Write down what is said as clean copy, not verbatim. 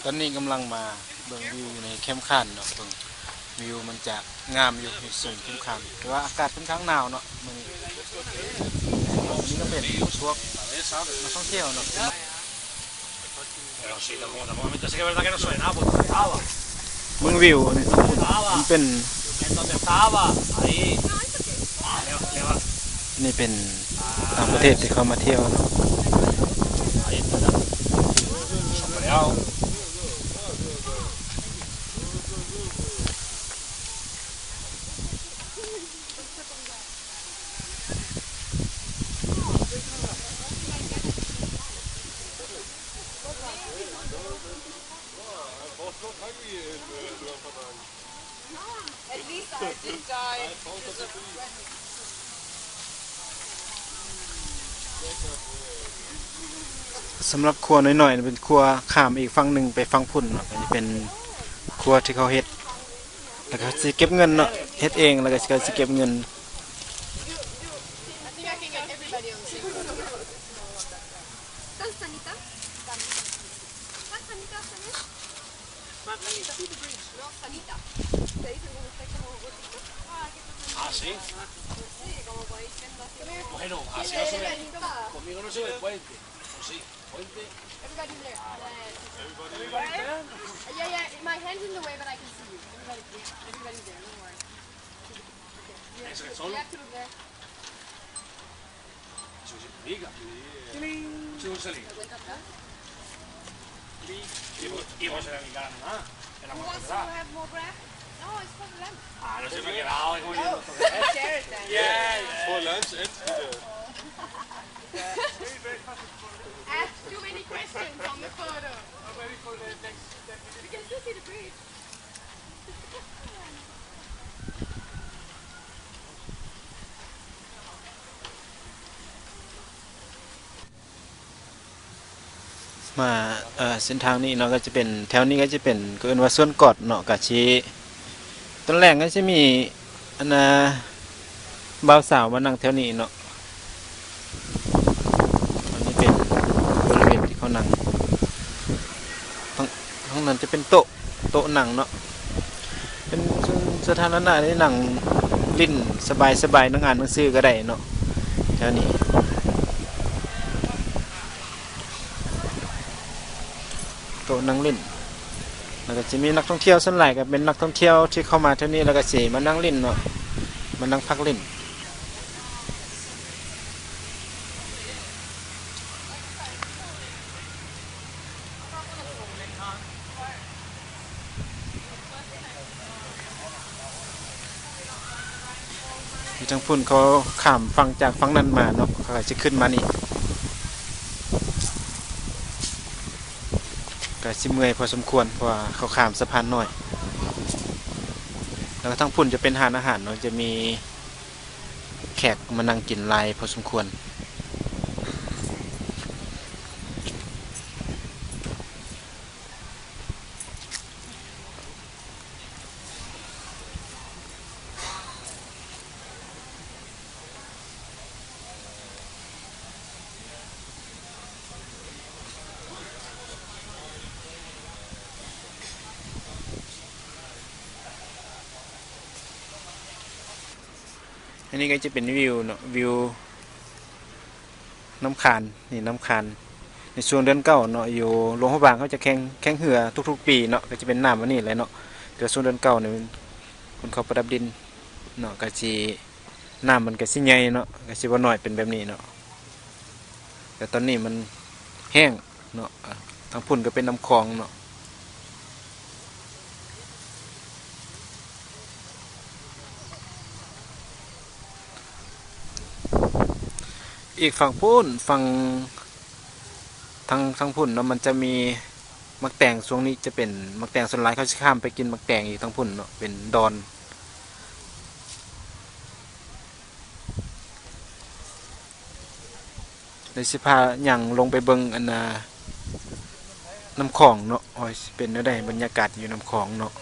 ตอนนี้กำลังมาเบิ่งวิวในเข้มขันเนาะเบิ่งวิวมันจะงามอยู่ในส่วนเข้มขันแต่ว่าอากาศค่อนข้างหนาวเนาะมันนี่ก็เป็นพวกนักท่องเที่ยวเนาะเมืองวิวนี่มันเป็นนี่เป็นต่างประเทศที่เขามาเที่ยวเนาะสำหรับครัวน้อยๆเป็นครัวข้ามอีกฝั่งหนึ่งไปฝั่งพุ่นเนาะจะเป็นครัวที่เขาเฮ็ดแล้วก็สิเก็บเงินเนาะเฮ็ดเองแล้วก็สิเก็บเงินBueno, así no se ve. Conmigo no se ve el puente. Sí, puente. Everybody there. Everybody there? Yeah, yeah. My hand's in the way, but I can see you. Everybody there. Don't worry. Okay. You have to look there. Diga. Sí, un salí. Y vos era mi cara, ¿no? Who wants to have more grab? No, it's for lunch. Ah, no se me ha quedado. Share it then. Yeah, For lunch and Ask too many questions on the photo. I'm ready for the next 10 minutes. We can still see the bridge. มาเส้นทางนี้เนาะก็จะเป็นแถวนี้ก็จะเป็นก็เอิ้นว่าสวนกอดเนาะกะชีต้นแรกก็จะมีอันน่ะบ่าวสาวมานั่งแถวนี้เนาะอันนี้เป็นบริเวณที่เขานั่งข้างนั้นจะเป็นโต๊ะนั่งเนาะเป็นสถานะที่นั่งลิ้นสบายๆนั่งอ่านหนังสือก็ได้เนาะแถวนี้โต๊ะนั่งเล่นแล้วก็จะมีนักท่องเที่ยวส่วนใหญ่ก็เป็นนักท่องเที่ยวที่เข้ามาเท่านี้แล้วก็สิมานั่งเล่นเนาะมานั่งพักเล่นที่ทางพุ่นเขาข้ามฝั่งจากฝั่งนั้นมาเนาะเขาก็จะขึ้นมานี่ก็สิเมื่อยพอสมควรเพราะว่าเขาข้ามสะพานน้อยแล้วก็ทั้งพุ่นจะเป็นร้านอาหารเนาะจะมีแขกมานั่งกินหลายพอสมควรอันนี้ก็จะเป็นวิวเนาะวิวน้ำคานนี่น้ำคานในช่วงเดือนเก้าเนาะอยู่หลวงพระบางเขาจะแข่งเรือทุกๆปีเนาะก็จะเป็นน้ำวันนี้เลยเนาะแต่ช่วงเดือนเก้าเนี่ยคนเขาประดับดินเนาะก็จะน้ำมันก็สิใหญ่เนาะก็สิว่าน้อยเป็นแบบนี้เนาะแต่ตอนนี้มันแห้งเนาะทางพุ่นก็เป็นน้ำคลองเนาะอีกฝั่งพุ่นฝั่งทางพุ่นเนาะมันจะมีมักแตงช่วงนี้จะเป็นมักแตงส่วนหลายเขาจะข้ามไปกินมักแตงอีกทางพุ่นเนาะเป็นดอนในสิพาอย่างลงไปเบิ่งอันน้ำคลองเนาะโอ้ยเป็นได้บรรยากาศอยู่น้ำคลองเนาะ